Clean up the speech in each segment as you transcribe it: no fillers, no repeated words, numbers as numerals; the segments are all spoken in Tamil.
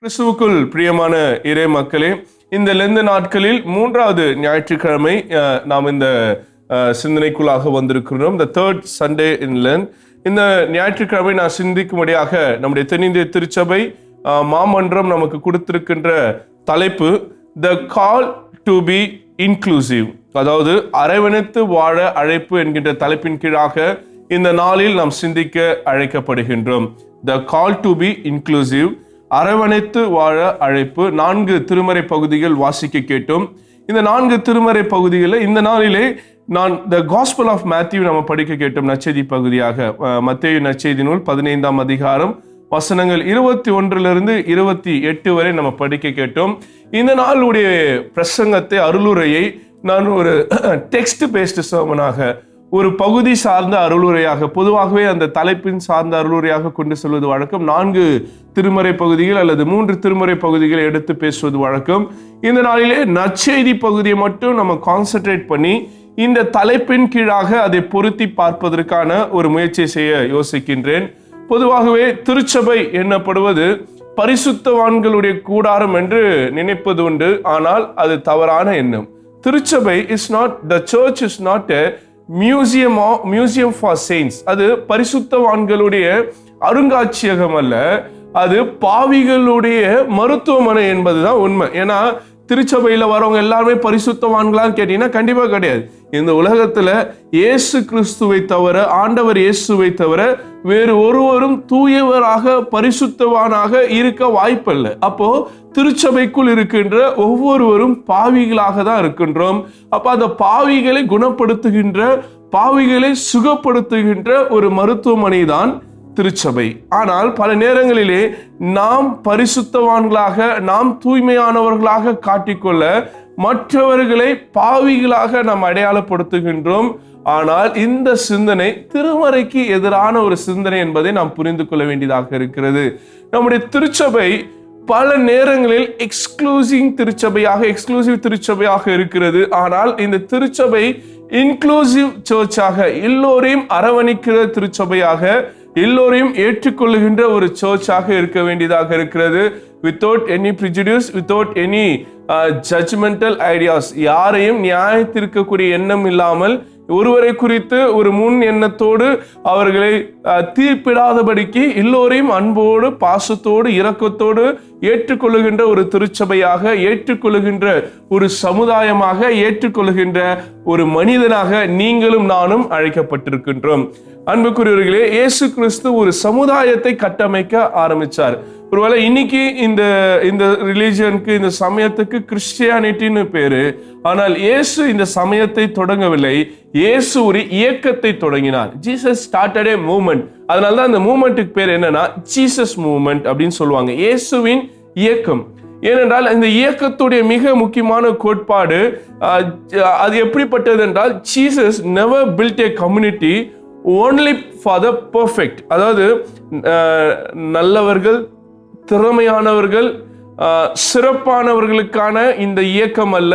கிறிஸ்துவுக்குள் பிரியமான இறை மக்களே, இந்த லெந்து நாட்களில் 3வது ஞாயிற்றுக்கிழமை நாம் இந்த சிந்தனைக்குள்ளாக வந்திருக்கிறோம். The third Sunday in Lent. இந்த ஞாயிற்றுக்கிழமை நான் சிந்திக்கும்படியாக நம்முடைய தென்னிந்திய திருச்சபை மாமன்றம் நமக்கு கொடுத்திருக்கின்ற தலைப்பு The Call to be Inclusive, அதாவது அரவணைத்து வாழ அழைப்பு என்கின்ற தலைப்பின் கீழாக இந்த நாளில் நாம் சிந்திக்க அழைக்கப்படுகின்றோம். The Call to be Inclusive, அரவணைத்து வாழ அழைப்பு. 4 திருமறை பகுதிகள் வாசிக்க கேட்டோம். இந்த 4 திருமறை பகுதிகளில் இந்த நாளிலே நான் த காஸ்பல் ஆஃப் மேத்யூ நம்ம படிக்க கேட்டோம். நற்செய்தி பகுதியாக மத்தேயு நற்செய்தி நூல் 15ஆம் அதிகாரம் வசனங்கள் 21 28 வரை நம்ம படிக்க கேட்டோம். இந்த நாளுடைய பிரசங்கத்தை, அருளுரையை நான் ஒரு டெக்ஸ்ட் பேஸ்ட் சர்மனாக, ஒரு பகுதி சார்ந்த அருளுரையாக, பொதுவாகவே அந்த தலைப்பின் சார்ந்த அருளுரையாக கொண்டு செல்வது வழக்கம். 4 திருமறை பகுதிகள் அல்லது 3 திருமறை பகுதிகளை எடுத்து பேசுவது வழக்கம். இந்த நாளிலே நற்செய்தி பகுதியை மட்டும் நம்ம கான்சென்ட்ரேட் பண்ணி இந்த தலைப்பின் கீழாக அதை பொருத்தி பார்ப்பதற்கான ஒரு முயற்சியை செய்ய யோசிக்கின்றேன். பொதுவாகவே திருச்சபை என்னப்படுவது பரிசுத்தவான்களுடைய கூடாரம் என்று நினைப்பது உண்டு. ஆனால் அது தவறான எண்ணம். திருச்சபை is not, the church is not a museum for saints. அது பரிசுத்தவான்களுடைய அருங்காட்சியகம் அல்ல, அது பாவிகளுடைய மருத்துவமனை என்பதுதான் உண்மை. ஏன்னா திருச்சபையில வரவங்க எல்லாருமே பரிசுத்தவான்களான்னு கேட்டீங்கன்னா கண்டிப்பா கிடையாது. இந்த உலகத்துல இயேசு கிறிஸ்துவை தவிர, ஆண்டவர் இயேசுவை தவிர வேறு ஒருவரும் தூயவராக பரிசுத்தவானாக இருக்க வாய்ப்பில்லை. அப்போ திருச்சபைக்குள் இருக்கின்ற ஒவ்வொருவரும் பாவிகளாக தான் இருக்கின்றோம். அப்ப அந்த பாவிகளை குணப்படுத்துகின்ற, பாவிகளை சுகப்படுத்துகின்ற ஒரு மருத்துவமனை தான் திருச்சபை. ஆனால் பல நேரங்களிலே நாம் பரிசுத்தவான்களாக, நாம் தூய்மையானவர்களாக காட்டிக்கொள்ள மற்றவர்களை பாவிகளாக நாம் அடையாளப்படுத்துகின்றோம். ஆனால் இந்த சிந்தனை திருமறைக்கு எதிரான ஒரு சிந்தனை என்பதை நாம் புரிந்து கொள்ள வேண்டியதாக இருக்கிறது. நம்முடைய திருச்சபை பல நேரங்களில் எக்ஸ்க்ளூசிவ் திருச்சபையாக இருக்கிறது. ஆனால் இந்த திருச்சபை இன்க்ளூசிவ் சர்ச்சாக, எல்லோரையும் அரவணைக்கிற திருச்சபையாக, எல்லோரையும் ஏற்றுக்கொள்ளுகின்ற ஒரு சர்ச்சாக இருக்க வேண்டியதாக இருக்கிறது. Without any prejudice, without any judgemental ideas, யாரையும் நியாயத்திற்கக்கூடிய எண்ணம் இல்லாமல், ஒருவரை குறித்து ஒரு முன் எண்ணத்தோடு அவர்களை தீர்ப்பிடாதபடிக்கு எல்லோரையும் அன்போடு, பாசத்தோடு, இரக்கத்தோடு ஏற்றுக்கொள்ளுகின்ற ஒரு திருச்சபையாக, ஏற்றுக்கொள்ளுகின்ற ஒரு சமுதாயமாக, ஏற்றுக்கொள்ளுகின்ற ஒரு மனிதனாக நீங்களும் நானும் அழைக்கப்பட்டிருக்கின்றோம். அன்புக்குரியவர்களே, இயேசு கிறிஸ்து ஒரு சமுதாயத்தை கட்டமைக்க ஆரம்பிச்சார். ஒருவேளை இன்னைக்கு இந்த ரிலீஜனுக்கு, இந்த சமயத்துக்கு கிறிஸ்டியானிட்டின்னு பேரு. ஆனால் இயேசு இந்த சமயத்தை தொடங்கவில்லை. இயேசு ஒரு இயக்கத்தை தொடங்கினார். ஜீசஸ் ஸ்டார்டட் எ மூவ்மெண்ட். அதனாலதான் இந்த மூவ்மெண்ட்டுக்கு பேர் என்னன்னா ஜீசஸ் மூவ்மெண்ட் அப்படின்னு சொல்லுவாங்க. இயேசுவின் இயக்கம். ஏனென்றால் இந்த இயக்கத்துடைய மிக முக்கியமான கோட்பாடு அது எப்படிப்பட்டது என்றால், Jesus never built a community only for the perfect. அதாவது நல்லவர்கள், திறமையானவர்கள், சிறப்பானவர்களுக்கான இந்த இயக்கம் அல்ல,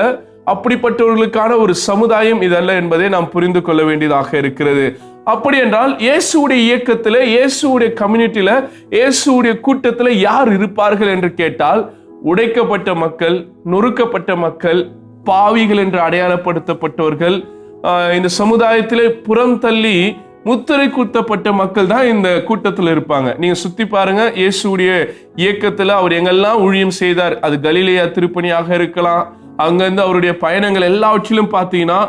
அப்படிப்பட்டவர்களுக்கான ஒரு சமுதாயம் இதல்ல என்பதை நாம் புரிந்து கொள்ள வேண்டியதாக இருக்கிறது. அப்படி என்றால் இயேசுடைய இயக்கத்தில், இயேசுடைய கம்யூனிட்டியில, இயேசுடைய கூட்டத்தில் யார் இருப்பார்கள் என்று கேட்டால், உடைக்கப்பட்ட மக்கள், நொறுக்கப்பட்ட மக்கள், பாவிகள் என்று அடையாளப்படுத்தப்பட்டவர்கள், இந்த சமுதாயத்திலே புறம் தள்ளி முத்திரை குத்தப்பட்ட மக்கள் தான் இந்த கூட்டத்தில் இருப்பாங்க. நீங்க சுத்தி பாருங்க, இயேசுடைய இயக்கத்துல அவர் எங்கெல்லாம் ஊழியம் செய்தார், அது கலிலேயா திருப்பணியாக இருக்கலாம், அங்கிருந்து அவருடைய பயணங்கள் எல்லாவற்றிலும் பார்த்தீங்கன்னா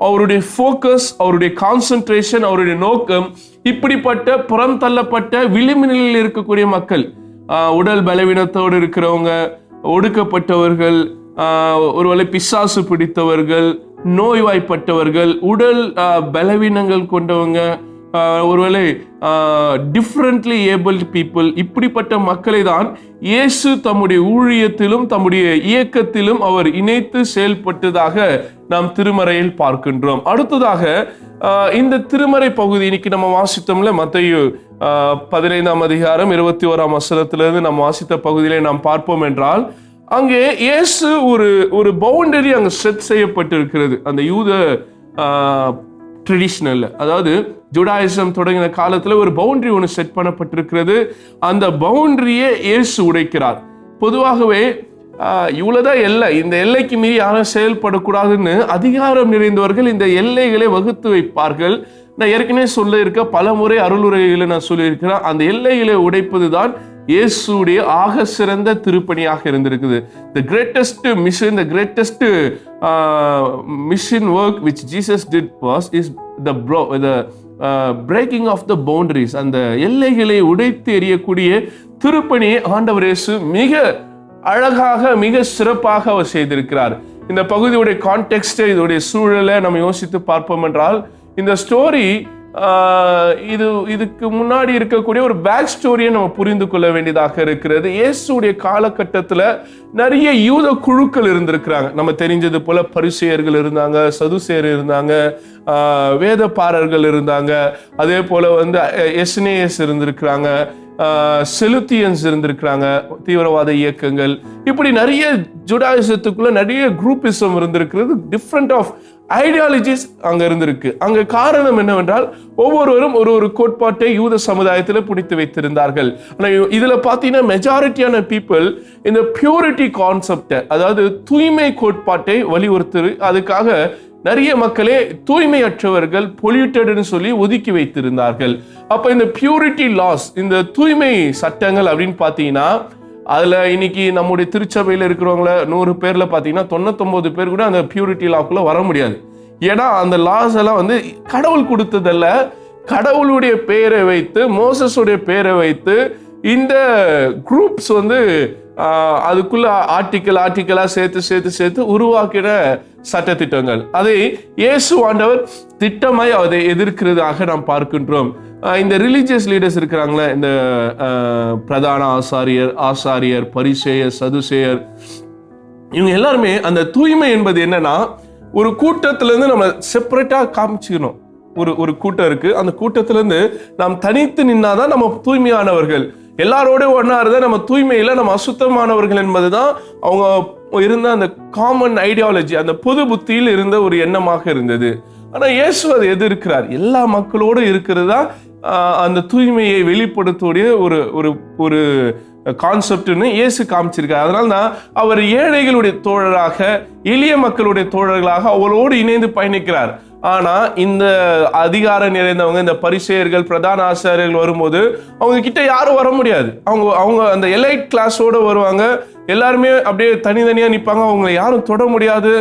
அவருடைய ஃபோக்கஸ், அவருடைய கான்சென்ட்ரேஷன், அவருடைய நோக்கம் இப்படிப்பட்ட புறம் தள்ளப்பட்ட விளிம்பு நிலையில் இருக்கக்கூடிய மக்கள், உடல் பலவீனத்தோடு இருக்கிறவங்க, ஒடுக்கப்பட்டவர்கள், ஒருவேளை பிசாசு பிடித்தவர்கள், நோய்வாய்ப்பட்டவர்கள், உடல் பலவீனங்கள் கொண்டவங்க, ஒருவேளை டிஃப்ரெண்ட்லி ஏபிள்ட் பீப்புள், இப்படிப்பட்ட மக்களை தான் இயேசு தம்முடைய ஊழியத்திலும் தம்முடைய இயக்கத்திலும் அவர் இணைத்து செயல்பட்டதாக நாம் திருமறையில் பார்க்கின்றோம். அடுத்ததாக இந்த திருமறை பகுதி இன்னைக்கு நம்ம வாசித்தோம்ல, மத்தேயு 15ஆம் அதிகாரம் 21ஆம் வசனத்திலிருந்து நம்ம வாசித்த பகுதியிலே நாம் பார்ப்போம் என்றால், அங்கே இயேசு ஒரு பவுண்டரி அங்கே செட் செய்யப்பட்டிருக்கிறது. அந்த யூத ட்ரெடிஷனல், அதாவது ஜூடாயிசம் தொடங்கின காலத்துல ஒரு பவுண்டரி ஒன்று செட் பண்ணப்பட்டிருக்கிறது. அந்த பவுண்டரியை இயேசு உடைக்கிறார். பொதுவாகவே இவ்வளவுதான் எல்லை, இந்த எல்லைக்கு மீறி யாரும் செயல்படக்கூடாதுன்னு அதிகாரம் நிறைந்தவர்கள் இந்த எல்லைகளை வகுத்து வைப்பார்கள். நான் ஏற்கனவே சொல்ல இருக்க பல முறை அருளுரைகளை நான் சொல்லியிருக்கிறேன். அந்த எல்லைகளை உடைப்பது தான் இயேசுடைய ஆக சிறந்த திருப்பணியாக இருந்திருக்குது. The greatest mission, the greatest mission work which Jesus did is the breaking of the boundaries. அந்த எல்லைகளை உடைத்து எறியக்கூடிய திருப்பணியை ஆண்டவர் இயேசு மிக அழகாக மிக சிறப்பாக அவர் செய்திருக்கிறார். இந்த பகுதியுடைய கான்டெக்ஸ்ட், இதோடைய சூழலை நம்ம யோசித்து பார்ப்போம் என்றால், இந்த ஸ்டோரி இதுக்கு முன்னாடி இருக்கக்கூடிய ஒரு பேக் ஸ்டோரியை நம்ம புரிந்து கொள்ள வேண்டியதாக இருக்கிறது. இயேசுடைய காலகட்டத்தில் நிறைய யூத குழுக்கள் இருந்திருக்கிறாங்க. நம்ம தெரிஞ்சது போல பரிசேயர்கள் இருந்தாங்க, சதுசேயர் இருந்தாங்க, வேதப்பாரர்கள் இருந்தாங்க, அதே போல எஸ்னேயஸ் இருந்திருக்கிறாங்க, செலுத்தியன்ஸ் இருந்திருக்கிறாங்க, தீவிரவாத இயக்கங்கள். இப்படி நிறைய ஜுடாயிசத்துக்குள்ள நிறைய குரூப்பிசம் இருந்திருக்கிறது. டிஃப்ரெண்ட் ஆஃப் ஐடியாலஜிஸ் அங்க இருந்திருக்கு. அங்க காரணம் என்னவென்றால், ஒவ்வொருவரும் ஒரு கோட்பாட்டை யூத சமுதாயத்தில் பிடித்து வைத்திருந்தார்கள். ஆனால் இதுல பாத்தீங்கன்னா மெஜாரிட்டியான பீப்புள் இந்த பியூரிட்டி கான்செப்டை, அதாவது தூய்மை கோட்பாட்டை வலியுறுத்து, அதுக்காக நிறைய மக்களே தூய்மையற்றவர்கள், பொல்யூட்டட்னு சொல்லி ஒதுக்கி வைத்திருந்தார்கள். அப்ப இந்த பியூரிட்டி லாஸ், இந்த தூய்மை சட்டங்கள் அப்படின்னு பாத்தீங்கன்னா, அதுல இன்னைக்கு நம்முடைய திருச்சபையில இருக்கிறவங்கள 100 பேர்ல பாத்தீங்கன்னா 99 பேர் கூட அந்த பியூரிட்டி லாக்குள்ள வர முடியாது. ஏன்னா அந்த லாஸ் எல்லாம் கடவுள் கொடுத்ததல்ல, கடவுளுடைய பெயரை வைத்து, மோசஸுடைய பெயரை வைத்து இந்த குரூப்ஸ் அதுக்குள்ள ஆர்டிக்கலா சேர்த்து உருவாக்கின சட்டத்திட்டங்கள். அதை இயேசு ஆண்டவர் திட்டமாய் அதை எதிர்க்கிறதாக நாம் பார்க்கின்றோம். இந்த ரிலீஜியஸ் லீடர்ஸ் இருக்கிறாங்களே, இந்த பிரதான ஆசாரியர், பரிசேயர், சதுசேயர், இவங்க எல்லாருமே அந்த தூய்மை என்பது என்னன்னா, ஒரு கூட்டத்துல இருந்து நம்ம செப்பரேட்டா காமிச்சுக்கணும். ஒரு கூட்டம் இருக்கு, அந்த கூட்டத்துல இருந்து நாம் தனித்து நின்னாதான் நம்ம தூய்மையானவர்கள். எல்லாரோட ஒன்னா இருந்தா நம்ம தூய்மையில நம்ம அசுத்தமானவர்கள் என்பதுதான் அவங்க இருந்த அந்த காமன் ஐடியாலஜி, அந்த பொது புத்தியில் இருந்த ஒரு எண்ணமாக இருந்தது. ஆனா இயேசு அதை எதிர்க்கிறார். எல்லா மக்களோடு இருக்கிறது தான் அந்த தூய்மையை வெளிப்படுத்தக்கூடிய ஒரு கான்செப்ட்னு இயேசு காமிச்சிருக்காரு. அதனால தான் அவர் ஏழைகளுடைய தோழராக, எளிய மக்களுடைய தோழர்களாக அவரோடு இணைந்து பயணிக்கிறார். ஆனா இந்த அதிகாரம் நிறைந்தவங்க, இந்த பரிசேயர்கள், பிரதான ஆசாரியர்கள் வரும்போது அவங்க கிட்ட யாரும் வர முடியாது. அவங்க அந்த எலைட் கிளாஸோட வருவாங்க, எல்லாருமே அப்படியே தனித்தனியா நிற்பாங்க, அவங்களை யாரும் தொட முடியாது.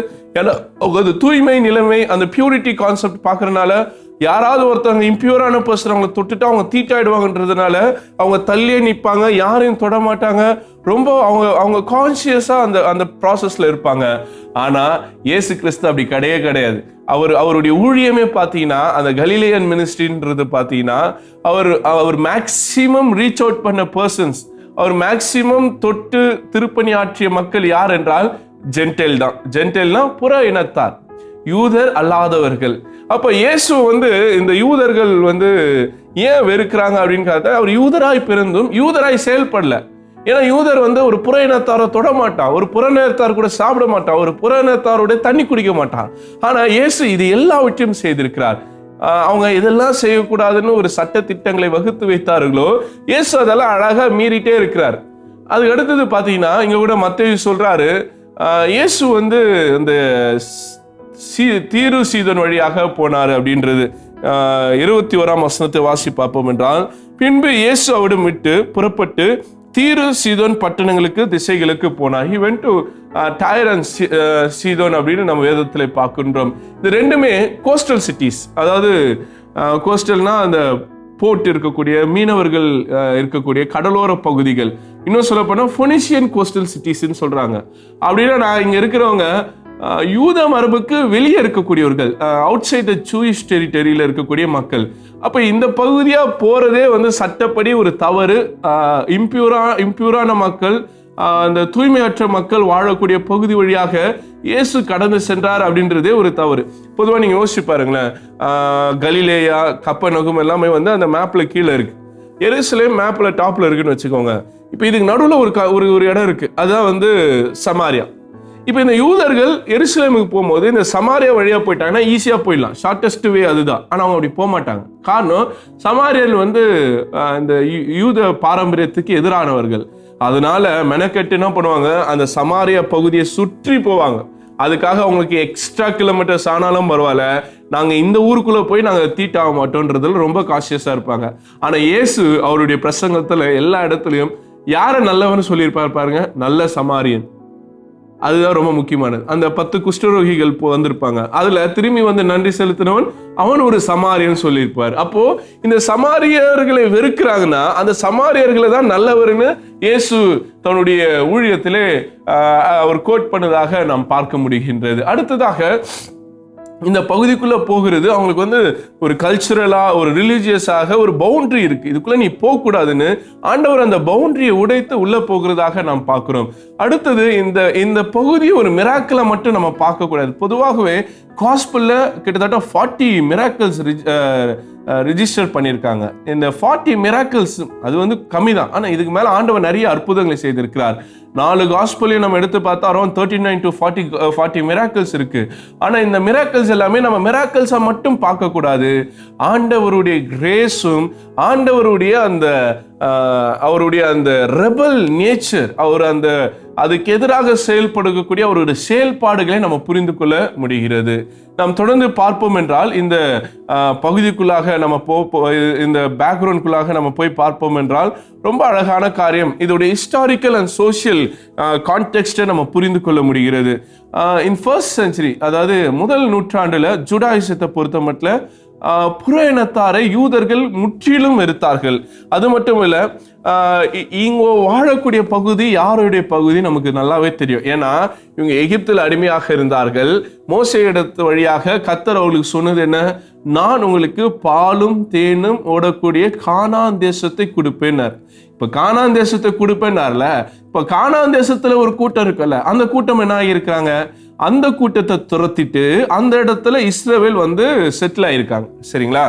அது தூய்மை நிலைமை, அந்த பியூரிட்டி கான்செப்ட் பார்க்கறதுனால யாராவது ஒருத்தவங்க இம்பியூரான பர்சன் அவங்களை தொட்டுட்டு அவங்க தீட்டாயிடுவாங்கன்றதுனால அவங்க தள்ளியே நிற்பாங்க, யாரையும் தொட மாட்டாங்க. ரொம்ப அவங்க கான்சியஸா அந்த ப்ராசஸ்ல இருப்பாங்க. ஆனா இயேசு கிறிஸ்து அப்படி கிடையாது. அவருடைய ஊழியமே பார்த்தீங்கன்னா, அந்த கலிலேயன் மினிஸ்ட்ரின்றது பார்த்தீங்கன்னா, அவர் மேக்சிமம் ரீச் அவுட் பண்ண பர்சன்ஸ், அவர் மேக்சிமம் தொட்டு திருப்பணி ஆற்றிய மக்கள் யார் என்றால் ஜென்டைல் தான். ஜென்டைல்னா புற இனத்தார், யூதர் அல்லாதவர்கள். அப்ப இயேசு இந்த யூதர்கள் ஏன் வெறுக்கிறாங்க அப்படின்னு பார்த்தா, அவர் யூதராய் பிறந்தும் யூதராய் செயல்படல. ஏன்னா யூதர் ஒரு புற இனத்தாரை தொட மாட்டான், ஒரு புற இனத்தார் கூட சாப்பிட மாட்டான், ஒரு புற இனத்தாரோட தண்ணி குடிக்க மாட்டான். ஆனா இயேசு இது எல்லாவற்றையும் செய்திருக்கிறார். அவங்க இதெல்லாம் செய்யக்கூடாதுன்னு ஒரு சட்ட திட்டங்களை வகுத்து வைத்தார்களோ, இயேசு அதெல்லாம் அழகா மீறிட்டே இருக்கிறார். அதுக்கு அடுத்தது பாத்தீங்கன்னா, இங்க கூட மத்தேயு சொல்றாரு, இயேசு அந்த தீரு சீதோன் வழியாக போனார் அப்படின்றது. 21ஆம் வசனத்தை வாசி பார்ப்போம் என்றால், பின்பு இயேசு அவிடம் விட்டு புறப்பட்டு தீரு சீதோன் பட்டணங்களுக்கு திசைகளுக்கு போனார். He went to Tyre and Sidon அப்படின்னு நம்ம வேதத்தில் பார்க்கின்றோம். இது ரெண்டுமே கோஸ்டல் சிட்டிஸ். அதாவது கோஸ்டல்னா அந்த போர்ட் இருக்கக்கூடிய, மீனவர்கள் இருக்கக்கூடிய கடலோர பகுதிகள். இன்னும் சொல்ல போனா ஃபோனிஷியன் கோஸ்டல் சிட்டிஸ்ன்னு சொல்றாங்க. அப்படின்னா நான் இங்க இருக்கிறவங்க யூத மரபுக்கு வெளியே இருக்கக்கூடியவர்கள், அவுட் சைட் த ஜூயிஷ் டெரிட்டரியில இருக்கக்கூடிய மக்கள். அப்ப இந்த பகுதியா போறதே சட்டப்படி ஒரு தவறு. இம்பியூரான மக்கள், அந்த தூய்மையற்ற மக்கள் வாழக்கூடிய பகுதி வழியாக இயேசு கடந்து சென்றார் அப்படின்றதே ஒரு தவறு. பொதுவாக நீங்க யோசிச்சு பாருங்களேன், கலிலேயா, கப்பர்நகும் எல்லாமே அந்த மேப்ல கீழே இருக்கு. எருசலேம் மேப்ல டாப்ல இருக்குன்னு வச்சுக்கோங்க. இப்ப இதுக்கு நடுவில் ஒரு இடம் இருக்கு, அதுதான் சமாரியா. இப்ப இந்த யூதர்கள் எருசலேமுக்கு போகும்போது இந்த சமாரியா வழியா போயிட்டாங்கன்னா ஈஸியா போயிடலாம், ஷார்டஸ்ட் வே அதுதான். ஆனா அவங்க அப்படி போக மாட்டாங்க. காரணம், சமாரியர்கள் இந்த யூத பாரம்பரியத்துக்கு எதிரானவர்கள். அதனால மெனக்கெட்டு என்ன பண்ணுவாங்க, அந்த சமாரியா பகுதியை சுற்றி போவாங்க. அதுக்காக அவங்களுக்கு எக்ஸ்ட்ரா கிலோமீட்டர்ஸ் ஆனாலும் பரவாயில்ல, நாங்க இந்த ஊருக்குள்ள போய் நாங்க தீட்டாக மாட்டோன்றதுல ரொம்ப காஷியஸா இருப்பாங்க. ஆனா இயேசு அவருடைய பிரசங்கத்துல எல்லா இடத்துலயும் யார நல்லவன்னு சொல்லியிருப்பார் பாருங்க, நல்ல சமாரியன். அதுதான் ரொம்ப முக்கியமானது. அந்த 10 குஷ்டரோகிகள் வந்திருப்பாங்க, அதுல திரும்பி வந்து நன்றி செலுத்தினவன் அவன் ஒரு சமாரியன் சொல்லியிருப்பார். அப்போ இந்த சமாரியர்களை வெறுக்கிறாங்கன்னா அந்த சமாரியர்களை தான் நல்லவர்னு இயேசு தன்னுடைய ஊழியத்திலே அவர் கோட் பண்ணதாக நாம் பார்க்க முடிகின்றது. அடுத்ததாக இந்த பகுதிக்குள்ள போகிறது அவங்களுக்கு வந்து ஒரு கல்ச்சுரலா, ஒரு ரிலீஜியஸாக ஒரு பவுண்டரி இருக்கு, இதுக்குள்ள நீ போக கூடாதுன்னு ஆண்டவர் அந்த பவுண்டரியை உடைத்து உள்ள போகிறதாக நாம் பார்க்கிறோம். அடுத்தது இந்த பகுதி ஒரு மிராக்கிளை மட்டும் நம்ம பார்க்க கூடாது. பொதுவாகவே காஸ்பல்ல கிட்டத்தட்ட 40 மிராக்கிள்ஸ் ரிஜிஸ்டர் பண்ணியிருக்காங்க. இந்த 40 மிராக்கிள்ஸ் அது வந்து கம்மி தான், ஆனா இதுக்கு மேல ஆண்டவர் நிறைய அற்புதங்களை செய்திருக்கிறார். 4 காஸ்பலையும் நம்ம எடுத்து பார்த்தா அரௌண்ட் 39 to 40 மிராக்கிள்ஸ் இருக்கு. ஆனா இந்த மிராக்கிள்ஸ் எல்லாமே நம்ம மிராக்கிள்ஸா மட்டும் பார்க்க கூடாது, ஆண்டவருடைய கிரேஸும் ஆண்டவருடைய அவருடைய அந்த ரெபல் நேச்சர், அவர் அதுக்கு எதிராக செயல்படக்கூடிய அவருடைய செயல்பாடுகளை நம்ம புரிந்து கொள்ள முடிகிறது. நாம் தொடர்ந்து பார்ப்போம் என்றால் இந்த பகுதிக்குள்ளாக நம்ம இந்த பேக்ரவுண்ட்குள்ளாக நம்ம போய் பார்ப்போம் என்றால் ரொம்ப அழகான காரியம், இதோடைய ஹிஸ்டாரிக்கல் அண்ட் சோசியல் கான்டெக்ஸ்டை நம்ம புரிந்து கொள்ள முடிகிறது. இன் ஃபர்ஸ்ட் செஞ்சுரி, அதாவது முதல் நூற்றாண்டுல ஜூடாயிசத்தை பொறுத்த மட்டும் புற இனத்தாரை யூதர்கள் முற்றிலும் வெறுத்தார்கள். அது மட்டும் இல்ல, இங்க வாழக்கூடிய பகுதி யாருடைய பகுதி நமக்கு நல்லாவே தெரியும். ஏன்னா இவங்க எகிப்தில் அடிமையாக இருந்தார்கள். மோசே இடத்து வழியாக கர்த்தர் அவர்களுக்கு சொன்னது என்ன, நான் உங்களுக்கு பாலும் தேனும் ஓடக்கூடிய கானான் தேசத்தை கொடுப்பேன்னார். இப்ப கானான் தேசத்தை கொடுப்பேன்னார்ல, இப்ப கானான் தேசத்துல ஒரு கூட்டம் இருக்குல்ல, அந்த கூட்டம் என்ன ஆகியிருக்காங்க, அந்த கூட்டத்தை துரத்திட்டு அந்த இடத்துல இஸ்ரவேல் வந்து செட்டில் ஆயிருக்காங்க. சரிங்களா?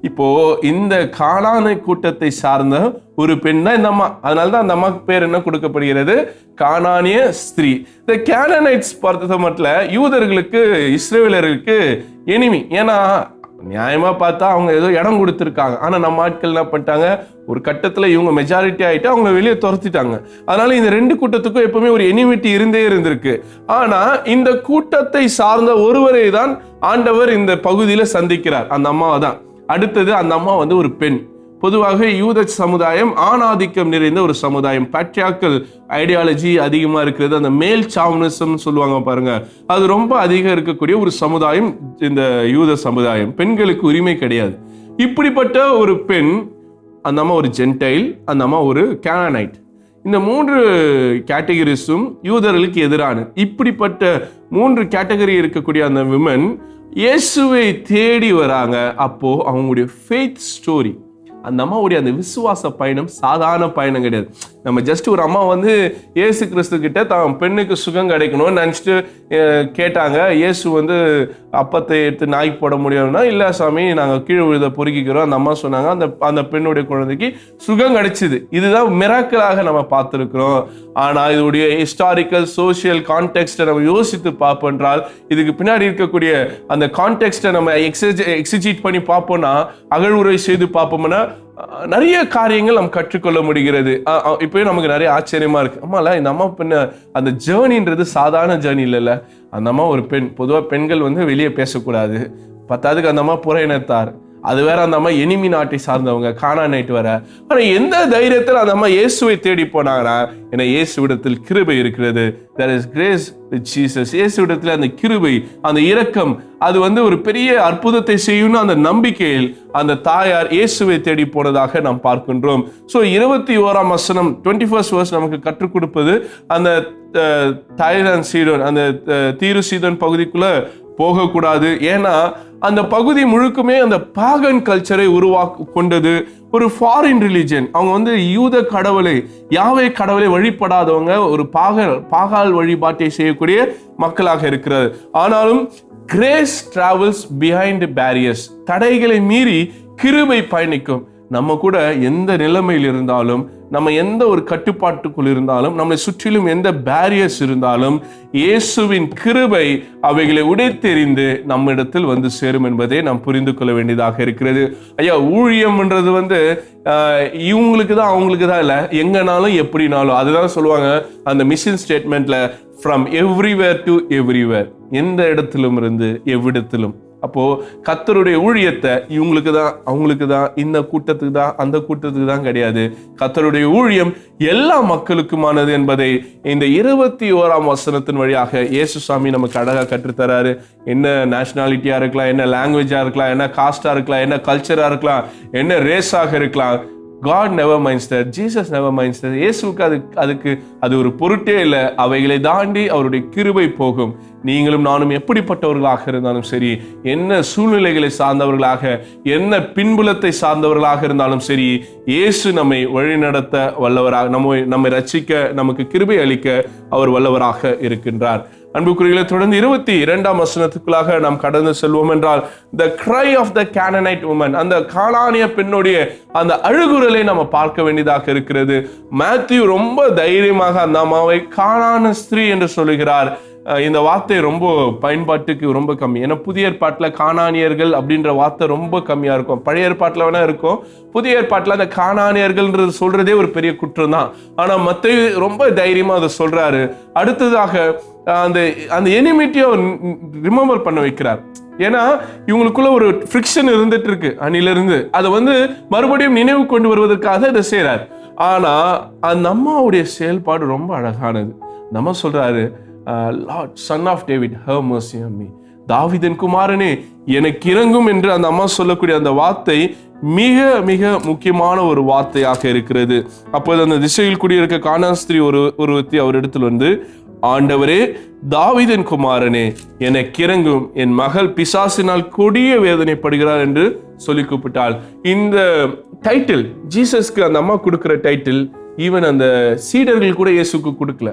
இப்போ இந்த கானானை கூட்டத்தை சார்ந்த ஒரு பெண் தான் இந்த அம்மா. அதனாலதான் அந்த அம்மாக்கு பேர் என்ன கொடுக்கப்படுகிறது, கானானிய ஸ்திரீ. இந்த கேனனைட்ஸ் பொறுத்த மட்டும் யூதர்களுக்கு இஸ்ரவேலர்களுக்கு எனிமி. ஏன்னா நியாயமா பார்த்தா அவங்க ஏதோ இடம் கொடுத்துருக்காங்க, ஆனா நம்ம ஆட்கள் என்ன பண்ணிட்டாங்க, ஒரு கட்டத்துல இவங்க மெஜாரிட்டி ஆயிட்டு அவங்க வெளியே துரத்திட்டாங்க. அதனால இந்த ரெண்டு கூட்டத்துக்கும் எப்பவுமே ஒரு எனிமிட்டி இருந்தே இருந்திருக்கு. ஆனா இந்த கூட்டத்தை சார்ந்த ஒருவரை தான் ஆண்டவர் இந்த பகுதியில சந்திக்கிறார், அந்த அம்மாவை தான். அடுத்தது அந்த அம்மா வந்து ஒரு பெண். பொதுவாக யூத சமுதாயம் ஆணாதிக்கம் நிறைந்த ஒரு சமுதாயம், பேட்ரியார்க்கல் ஐடியாலஜி அதிகமா இருக்கிறது, அந்த மேல் சாவனிசம் சொல்லுவாங்க பாருங்க, அது ரொம்ப அதிகம் இருக்கக்கூடிய ஒரு சமுதாயம் இந்த யூத சமுதாயம். பெண்களுக்கு உரிமை கிடையாது. இப்படிப்பட்ட ஒரு பெண், அந்த அம்மா ஒரு ஜென்டைல், அந்த அம்மா ஒரு கேனனைட். இந்த 3 கேட்டகரிஸும் யூதர்களுக்கு எதிரான இப்படிப்பட்ட 3 கேட்டகரி இருக்கக்கூடிய அந்த விமன் இயேசுவை தேடி வராங்க. அப்போ அவங்களுடைய ஃபெய்த் ஸ்டோரி, அந்த அம்மாவுடைய அந்த விசுவாச பயணம் சாதாரண பயணம் கிடையாது. நம்ம ஜஸ்ட் ஒரு அம்மா வந்து இயேசு கிறிஸ்து கிட்ட தான் பெண்ணுக்கு சுகம் கிடைக்கணும்னு நினச்சிட்டு கேட்டாங்க. இயேசு வந்து அப்பத்தை எடுத்து நாய்க்கு போட முடியும்னா, இல்லை சாமி நாங்கள் கீழே விழுத பொறுக்கிக்கிறோம். அந்த அம்மா சொன்னாங்க, அந்த பெண்ணுடைய குழந்தைக்கு சுகம் கிடைச்சிது. இதுதான் மிராக்கலாக நம்ம பார்த்துருக்கிறோம். ஆனால் இதோடைய ஹிஸ்டாரிக்கல் சோசியல் கான்டெக்ஸ்டை நம்ம யோசித்து பார்ப்போம் என்றால், இதுக்கு பின்னாடி இருக்கக்கூடிய அந்த கான்டெக்ஸ்டை நம்ம எக்ஸிஜிட் பண்ணி பார்ப்போம்னா, அகழ்வுரை செய்து பார்ப்போம்னா நிறைய காரியங்கள் நம்ம கற்றுக்கொள்ள முடிகிறது. இப்பவே நமக்கு நிறைய ஆச்சரியமா இருக்கு. அம்மால இந்த அம்மா பெண்ண அந்த ஜேர்னின்றது சாதாரண ஜேர்னி இல்லைல்ல. அந்த அம்மா ஒரு பெண். பொதுவாக பெண்கள் வந்து வெளியே பேசக்கூடாது. பத்தாவதுக்கு அந்த அம்மா புற இனத்தார், அது வேற. அந்த அம்மா எனிமி நாட்டை சார்ந்தவங்க, கானானைட் வேற. ஆனா எந்த தைரியத்தில் அந்த அம்மா இயேசுவை தேடி போனாங்கன்னா, ஏன்னா இயேசுவிடத்தில் கிருபை இருக்கிறது. there is grace with Jesus. இயேசுவிடத்தில் அந்த கிருபை, அந்த இரக்கம், அது வந்து ஒரு பெரிய அற்புதத்தை செய்யும்னு அந்த நம்பிக்கையில் அந்த தாயார் இயேசுவை தேடி போனதாக நாம் பார்க்கின்றோம். ஸோ 21ஆம் வசனம் 21st verse நமக்கு கற்றுக் கொடுப்பது, அந்த டைர் அண்ட் சீடோன், அந்த தீரு சீதோன் பகுதிக்குள்ள போகக்கூடாது. ஏன்னா அந்த பகுதி முழுக்குமே அந்த பாகன் கல்ச்சரை கொண்டது. ஒரு ஃபாரின் ரிலிஜன். அவங்க வந்து யூத கடவுளை, யாவே கடவுளை வழிபடாதவங்க, ஒரு பாகால் வழிபாட்டை செய்யக்கூடிய மக்களாக இருக்கிறது. ஆனாலும் கிரேஸ் டிராவல்ஸ் பிஹைண்ட் பேரியர்ஸ். தடைகளை மீறி கிருபை பயணிக்கும். நம்ம கூட எந்த நிலைமையில் இருந்தாலும், நம்ம எந்த ஒரு கட்டுப்பாட்டுக்குள் இருந்தாலும், நம்மை சுற்றிலும் எந்த பேரியர்ஸ் இருந்தாலும், இயேசுவின் கிருபை அவைகளை உடைத்தெறிந்து நம்மிடத்தில் வந்து சேரும் என்பதை நாம் புரிந்து கொள்ள வேண்டியதாக இருக்கிறது. ஐயா, ஊழியம்ன்றது இவங்களுக்கு தான் அவங்களுக்கு தான் இல்லை, எங்கனாலும் எப்படினாலும். அதுதான் சொல்லுவாங்க அந்த மிஷன் ஸ்டேட்மெண்ட்ல, ஃப்ரம் எவ்ரிவேர் டு எவ்ரிவேர், எந்த இடத்திலும் இருந்து எவ்விடத்திலும். அப்போ கர்த்தருடைய ஊழியத்தை இவங்களுக்கு தான் அவங்களுக்கு தான், இந்த கூட்டத்துக்கு தான் அந்த கூட்டத்துக்கு தான் கிடையாது. கர்த்தருடைய ஊழியம் எல்லா மக்களுக்குமானது என்பதை இந்த 21ஆம் வசனத்தின் வழியாக இயேசு சாமி நமக்கு அழகா கற்றுத்தராரு. என்ன நேஷனாலிட்டியா இருக்கலாம், என்ன லாங்குவேஜா இருக்கலாம், என்ன காஸ்டா இருக்கலாம், என்ன கல்ச்சரா இருக்கலாம், என்ன ரேஸாக இருக்கலாம், God never minds that. Jesus never minds that. இயேசுவுக்கு அதுக்கு அது ஒரு பொருட்டே இல்லை. அவைகளை தாண்டி அவருடைய கிருபை போகும். நீங்களும் நானும் எப்படிப்பட்டவர்களாக இருந்தாலும் சரி, என்ன சூழ்நிலைகளை சார்ந்தவர்களாக, என்ன பின்புலத்தை சார்ந்தவர்களாக இருந்தாலும் சரி, இயேசு நம்மை வழிநடத்த வல்லவராக, நம்மை ரட்சிக்க, நமக்கு கிருபை அளிக்க அவர் வல்லவராக இருக்கின்றார். அன்புக்குரியவர்களே, தொடர்ந்து 22ஆம் வசனத்துக்குள்ளாக நாம் கடந்து செல்வோம் என்றால், the cry of the Canaanite woman, அந்த கானானிய பெண்ணுடைய அந்த அழுகுரலை நம்ம பார்க்க வேண்டியதாக இருக்கிறது. மேத்யூ ரொம்ப தைரியமாக அந்த அம்மாவை கானான ஸ்திரீ என்று சொல்லுகிறார். இந்த வார்த்தை ரொம்ப பயன்பாட்டுக்கு ரொம்ப கம்மி. ஏன்னா புதிய ஏற்பாட்டில் கானானியர்கள் அப்படின்ற வார்த்தை ரொம்ப கம்மியா இருக்கும். பழைய ஏற்பாட்டில் வேணா இருக்கும், புதிய ஏற்பாட்டில் அந்த கானானியர்கள்ன்றது சொல்றதே ஒரு பெரிய குற்றம் தான். ஆனா மத்தேயு ரொம்ப தைரியமா அதை சொல்றாரு. அடுத்ததாக அந்த எனிமிட்டியை ரிமெம்பர் பண்ண வைக்கிறார். ஏன்னா இவங்களுக்குள்ள ஒரு ஃப்ரிக்ஷன் இருந்துட்டு இருக்கு அணிலிருந்து. அதை மறுபடியும் நினைவு கொண்டு வருவதற்காக இதை செய்யறாரு. ஆனா அந்த அம்மாவுடைய செயல்பாடு ரொம்ப அழகானது. நம்ம சொல்றாரு, Lord, son of David, have mercy on me. தாவீதின் குமாரனே, எனக்கு இறங்கும் என்று அந்த அம்மா சொல்லக்கூடிய அந்த வார்த்தை மிக மிக முக்கியமான ஒரு வார்த்தையாக இருக்கிறது. அப்போது அந்த திசையில் குடியிருக்க கானான் ஸ்திரீ ஒருத்தி அவர் இடத்தில் ஆண்டவரே, தாவீதின் குமாரனே, எனக்கு இறங்கும், என் மகள் பிசாசினால் கொடிய வேதனைப்படுகிறார் என்று சொல்லி கூப்பிட்டாள். இந்த டைட்டில் ஜீசஸ்க்கு அந்த அம்மா கொடுக்கிற டைட்டில் ஈவன் அந்த சீடர்கள் கூட இயேசுக்கு கொடுக்கல.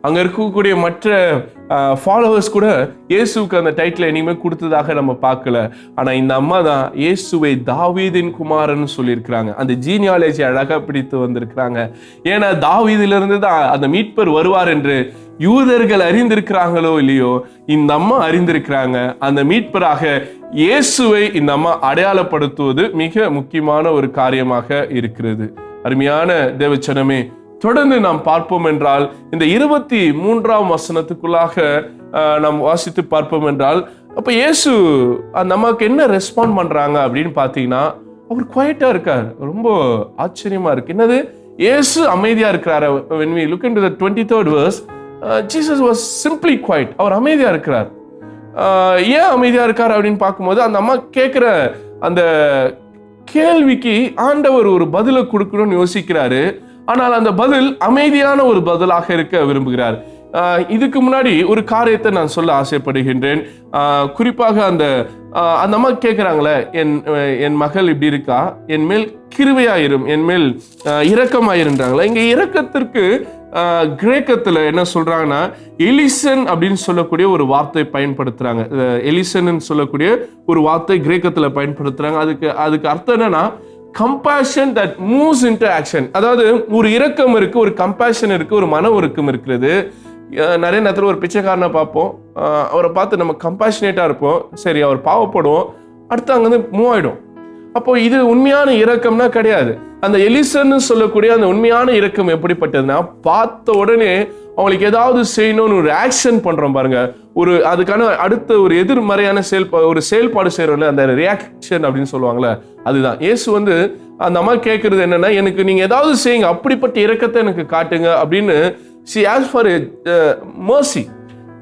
அங்க இருக்கக்கூடிய மற்ற ஃபாலோவர்ஸ் கூட இயேசுக்கு அந்த டைட்டில் இனிமே கொடுத்ததாக நம்ம பார்க்கல. ஆனா இந்த அம்மா தான் இயேசுவை தாவீதின் குமாரன் சொல்லியிருக்கிறாங்க. அந்த ஜீனியாலஜி அழகா பிடித்து வந்திருக்கிறாங்க. ஏன்னா தாவீதிலிருந்து தான் அந்த மீட்பர் வருவார் என்று யூதர்கள் அறிந்திருக்கிறாங்களோ இல்லையோ, இந்த அம்மா அறிந்திருக்கிறாங்க. அந்த மீட்பராக இயேசுவை இந்த அம்மா அடையாளப்படுத்துவது மிக முக்கியமான ஒரு காரியமாக இருக்கிறது. அருமையான தேவச்சனமே, தொடர்ந்து நாம் பார்ப்போம் என்றால், இந்த 23ஆம் வசனத்துக்குள்ளாக நாம் வாசித்து பார்ப்போம் என்றால், அப்ப இயேசு அந்த அம்மாவுக்கு என்ன ரெஸ்பாண்ட் பண்றாங்க அப்படின்னு பாத்தீங்கன்னா, அவர் குவைட்டா இருக்கார். ரொம்ப ஆச்சரியமா இருக்கு. என்னது, இயேசு அமைதியா இருக்கிறாரு. when we look into the 23rd verse, Jesus was simply quiet. அவர் அமைதியா இருக்கிறார். ஏன் அமைதியா இருக்கார் அப்படின்னு பார்க்கும்போது, அந்த அம்மா கேட்கிற அந்த கேள்விக்கு ஆண்டவர் ஒரு பதிலை கொடுக்கணும்னு யோசிக்கிறாரு. ஆனால் அந்த பதில் அமைதியான ஒரு பதிலாக இருக்க விரும்புகிறார். இதுக்கு முன்னாடி ஒரு காரியத்தை நான் சொல்ல ஆசைப்படுகின்றேன். குறிப்பாக அந்த அம்மா கேட்கிறாங்களே, என் மகள் இப்படி இருக்கா, என் மேல் கிருபையாயிரும், என் மேல் இரக்கமாயிருன்றாங்களா. இங்க இரக்கத்திற்கு கிரேக்கத்துல என்ன சொல்றாங்கன்னா, எலிசன் அப்படின்னு சொல்லக்கூடிய ஒரு வார்த்தை பயன்படுத்துறாங்க. எலிசன் சொல்லக்கூடிய ஒரு வார்த்தை கிரேக்கத்துல பயன்படுத்துறாங்க. அதுக்கு அர்த்தம் என்னன்னா, compassion that moves into action. அதாவது ஒரு இரக்கம் இருக்கு, ஒரு கம்பேஷன் இருக்கு, ஒரு மன உருக்கம் இருக்கிறது. நிறைய நேரத்தில் ஒரு பிச்சைக்காரனை பார்ப்போம், அவரை பார்த்து நம்ம கம்பேஷனேட்டா இருப்போம், சரி அவர் பாவப்படுவோம், அடுத்து அங்கிருந்து மூவ் ஆயிடும். அப்போ இது உண்மையான இரக்கம்னா கிடையாது. அந்த எலிசன்னு சொல்லக்கூடிய அந்த உண்மையான இரக்கம் எப்படிப்பட்டதுன்னா, பார்த்த உடனே அவங்களுக்கு ஏதாவது செய்யணும்னு ஒரு ஆக்ஷன் பண்றோம் பாருங்க, அதுக்கான அடுத்த ஒரு எதிர்மறையான ஒரு செயல்பாடு செய்யறோம்ல, அந்த ரியாக்ஷன் அப்படின்னு சொல்லுவாங்கல்ல, அதுதான். இயேசு அந்த அம்மா கேட்கறது என்னன்னா, எனக்கு நீங்க ஏதாவது செய்யுங்க, அப்படிப்பட்ட இரக்கத்தை எனக்கு காட்டுங்க அப்படின்னு. she asked for mercy.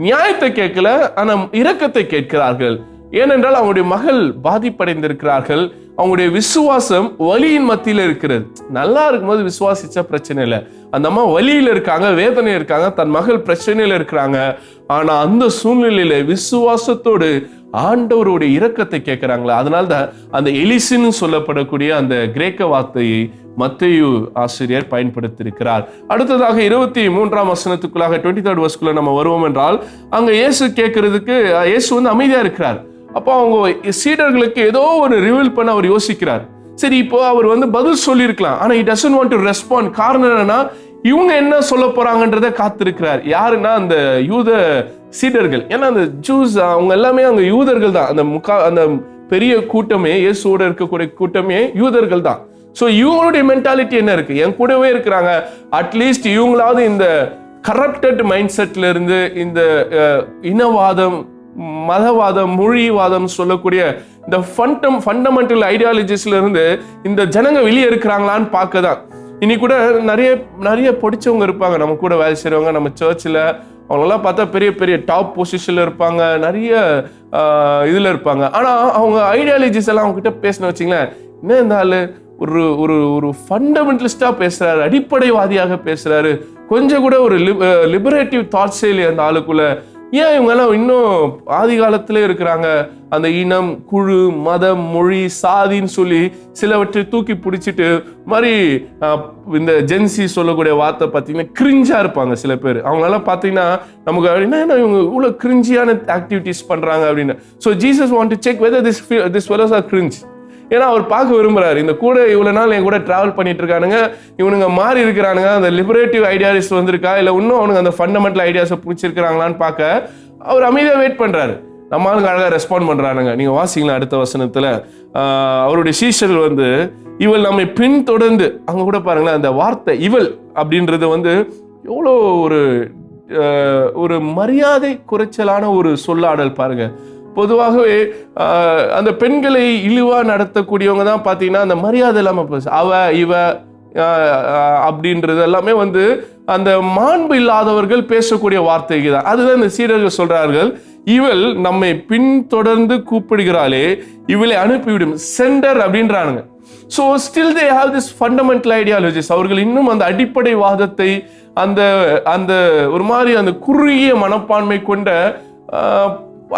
நியாயத்தை கேட்கல, ஆனா இரக்கத்தை கேட்கிறார்கள். ஏனென்றால் அவங்களுடைய மகள் பாதிப்படைந்திருக்கிறார்கள். அவங்களுடைய விசுவாசம் வலியின் மத்தியில இருக்கிறது. நல்லா இருக்கும்போது விசுவாசிச்சா பிரச்சனை இல்லை. அந்த அம்மா வலியில இருக்காங்க, வேதனை இருக்காங்க, தன் மகள் பிரச்சனையில இருக்கிறாங்க. ஆனா அந்த சூழ்நிலையில விசுவாசத்தோடு ஆண்டவருடைய இரக்கத்தை கேட்கிறாங்களா. அதனால்தான் அந்த எலிசின்னு சொல்லப்படக்கூடிய அந்த கிரேக்க வார்த்தையை மத்தேயு ஆசிரியர் பயன்படுத்தியிருக்கிறார். அடுத்ததாக 23ஆம் வசனத்துக்குள்ளாக 23rd verseக்குள்ள நம்ம வருவோம் என்றால், அங்க இயேசு கேட்கறதுக்கு இயேசு அமைதியா இருக்கிறார். அப்போ அவங்க சீடர்களுக்கு ஏதோ ஒரு ரிவீல் பண்ண அவர் யோசிக்கிறார். சரி, இப்போ அவர் வந்து பதில் சொல்லியிருக்கலாம், ஆனா he doesn't want to respond. காரணம் என்னன்னா, இவங்க என்ன சொல்ல போறாங்கன்றத காத்திருக்கிறார். யாருன்னா அந்த யூத சீடர்கள். ஏன்னா அந்த ஜூஸ் அவங்க எல்லாமே அங்க யூதர்கள் தான். அந்த பெரிய கூட்டமே, இயேசுவோட இருக்கக்கூடிய கூட்டமே யூதர்கள் தான். ஸோ இவங்களுடைய மென்டாலிட்டி என்ன இருக்கு? என் கூடவே இருக்கிறாங்க, அட்லீஸ்ட் இவங்களாவது இந்த கரப்டட் மைண்ட் செட்ல இருந்து, இந்த இனவாதம், மதவாதம், மொழிவாதம் சொல்லக்கூடிய இந்த ஃபண்டமெண்டல் ஐடியாலஜிஸ்ல இருந்து இந்த ஜனங்க வெளியே இருக்கிறாங்களான்னு பார்க்க தான். இன்னைக்கு கூட நிறைய படிச்சவங்க இருப்பாங்க நம்ம கூட வேலை செய்றவங்க, நம்ம சர்ச்சில். அவங்களெல்லாம் பார்த்தா பெரிய பெரிய டாப் பொசிஷன்ல இருப்பாங்க, நிறைய இதுல இருப்பாங்க. ஆனா அவங்க ஐடியாலஜிஸ் எல்லாம் அவங்க கிட்ட பேசின வச்சிங்களேன், என்ன இந்த ஆளு ஒரு ஒரு ஒரு ஃபண்டமெண்டலிஸ்டா பேசுறாரு, அடிப்படைவாதியாக பேசுறாரு, கொஞ்சம் கூட ஒரு லிபரேட்டிவ் தாட்ஸே இல்லையா அந்த ஆளுக்குள்ள. ஏன் இவங்க எல்லாம் இன்னும் ஆதி காலத்திலே இருக்கிறாங்க? அந்த இனம், குழு, மதம், மொழி, சாதின்னு சொல்லி சிலவற்றை தூக்கி பிடிச்சிட்டு மாதிரி இந்த ஜென்சி சொல்லக்கூடிய வார்த்தை பார்த்தீங்கன்னா கிரிஞ்சா இருப்பாங்க சில பேர். அவங்களெல்லாம் பார்த்தீங்கன்னா நமக்கு என்ன இவங்க இவ்வளோ கிரிஞ்சியான ஆக்டிவிட்டிஸ் பண்றாங்க அப்படின்னு. So Jesus want to check whether this fellows are cringe. ஏன்னா அவர் பார்க்க விரும்புறாரு, இந்த கூட இவ்வளவு நாள் என் கூட டிராவல் பண்ணிட்டு இருக்கானுங்க, இவனுங்க மாறி இருக்கிறானுங்க, அந்த லிபரேட்டிவ் ஐடியாஸ் வந்திருக்கா, இல்லை இன்னும் அவனுங்க அந்த ஃபண்டமெண்டல் ஐடியாஸை பிடிச்சிருக்கிறாங்களான்னு பார்க்க அவர் அமைதியாக வெயிட் பண்றாரு. நம்ம ஆளுங்க அழகாக ரெஸ்பாண்ட் பண்றானுங்க. நீங்க வாசிங்களா அடுத்த வசனத்துல, அவருடைய சீஷர்கள் வந்து இவள் நம்மை பின்தொடர்ந்து, அங்க கூட பாருங்களேன் அந்த வார்த்தை இவள் அப்படின்றது வந்து எவ்வளோ ஒரு மரியாதை குறைச்சலான ஒரு சொல்லாடல் பாருங்க. பொதுவாகவே அந்த பெண்களை இழிவா நடத்தக்கூடியவங்க தான் பார்த்தீங்கன்னா அந்த மரியாதை இல்லாமல் பேச, அவ இவ அப்படின்றது எல்லாமே வந்து அந்த மாண்பு இல்லாதவர்கள் பேசக்கூடிய வார்த்தைக்கு தான். அதுதான் இந்த சீடர்கள் சொல்றார்கள், இவள் நம்மை பின்தொடர்ந்து கூப்பிடுகிறாளே, இவளை அனுப்பிவிடும், சென்டர் அப்படின்றானுங்க. So still they have this fundamental ideologies. அவர்கள் இன்னும் அந்த அடிப்படை வாதத்தை, அந்த அந்த ஒரு மாதிரி அந்த குறுகிய மனப்பான்மை கொண்ட